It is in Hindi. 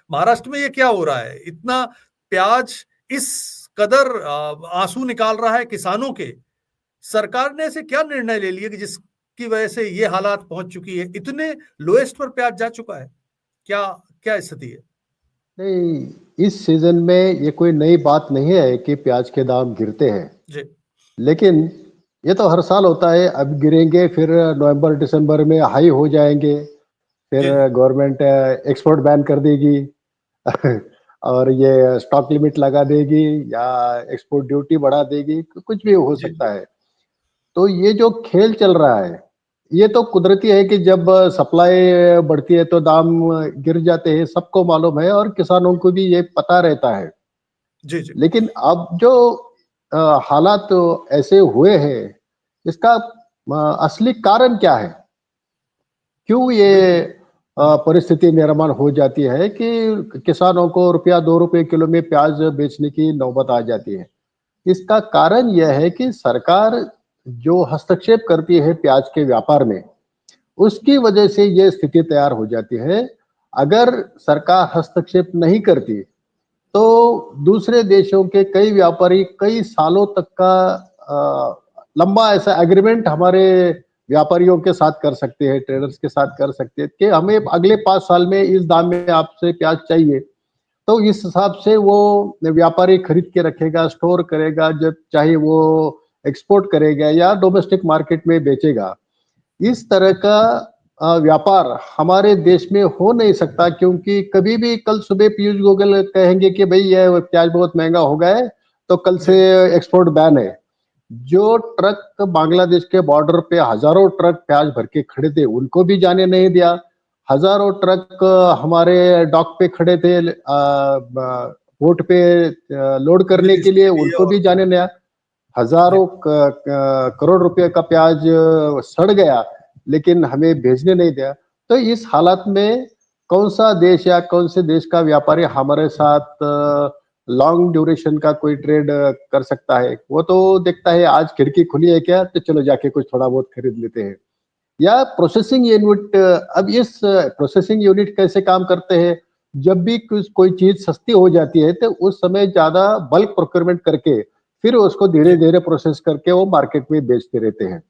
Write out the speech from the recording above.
महाराष्ट्र में ये क्या हो रहा है? इतना प्याज इस कदर आंसू निकाल रहा है किसानों के। सरकार ने ऐसे क्या निर्णय ले लिए कि जिसकी वजह से ये हालात पहुंच चुकी है, इतने लोएस्ट पर प्याज जा चुका है? क्या क्या स्थिति है? नहीं, इस सीजन में ये कोई नई बात नहीं है कि प्याज के दाम गिरते हैं। जी लेकिन ये तो हर साल होता है, अब गिरेंगे फिर नवंबर दिसंबर में हाई हो जाएंगे, फिर जी जी गवर्नमेंट एक्सपोर्ट बैन कर देगी और ये स्टॉक लिमिट लगा देगी या एक्सपोर्ट ड्यूटी बढ़ा देगी, कुछ भी हो जी सकता है। तो ये जो खेल चल रहा है, ये तो कुदरती है कि जब सप्लाई बढ़ती है तो दाम गिर जाते हैं, सबको मालूम है और किसानों को भी ये पता रहता है। जी जी लेकिन अब जो हालात तो ऐसे हुए हैं, इसका असली कारण क्या है? क्यों ये बिल्कुल। हम्म, परिस्थिति निर्माण हो जाती है कि किसानों को रुपया 2 रुपए किलो में प्याज बेचने की नौबत आ जाती है? इसका कारण यह है कि सरकार जो हस्तक्षेप करती है प्याज के व्यापार में, उसकी वजह से ये स्थिति तैयार हो जाती है। अगर सरकार हस्तक्षेप नहीं करती, तो दूसरे देशों के कई व्यापारी कई सालों तक का लंबा ऐसा एग्रीमेंट हमारे व्यापारियों के साथ कर सकते हैं, ट्रेडर्स के साथ कर सकते हैं कि हमें अगले 5 साल में इस दाम में आपसे प्याज चाहिए। तो इस हिसाब से वो व्यापारी खरीद के रखेगा, स्टोर करेगा, जब चाहे वो एक्सपोर्ट करेगा या डोमेस्टिक मार्केट में बेचेगा। इस तरह का व्यापार हमारे देश में हो नहीं सकता, क्योंकि कभी भी कल सुबह पीयूष गोयल कहेंगे कि भाई ये प्याज बहुत महंगा हो गया है, तो कल से जी एक्सपोर्ट बैन है। जो ट्रक बांग्लादेश के बॉर्डर पे हजारों ट्रक प्याज भर के खड़े थे, उनको भी जाने नहीं दिया। हजारों ट्रक हमारे डॉक पे खड़े थे पोर्ट पे लोड करने रिलीज के के लिए, लिए उनको और भी जाने नहीं दिया। जी हजारों करोड़ रुपए का प्याज सड़ गया, लेकिन हमें भेजने नहीं दिया। तो इस हालत में कौन सा देश या कौन से देश का व्यापारी हमारे साथ लॉन्ग ड्यूरेशन का कोई ट्रेड कर सकता है? वो तो देखता है आज खिड़की खुली है क्या, तो चलो जाके कुछ थोड़ा बहुत खरीद लेते हैं। या प्रोसेसिंग यूनिट, अब इस प्रोसेसिंग यूनिट कैसे काम करते हैं? जब भी कुछ कोई चीज सस्ती हो जाती है तो उस समय ज्यादा बल्क प्रोक्योरमेंट करके फिर उसको धीरे जी धीरे प्रोसेस करके वो मार्केट में बेचते रहते हैं।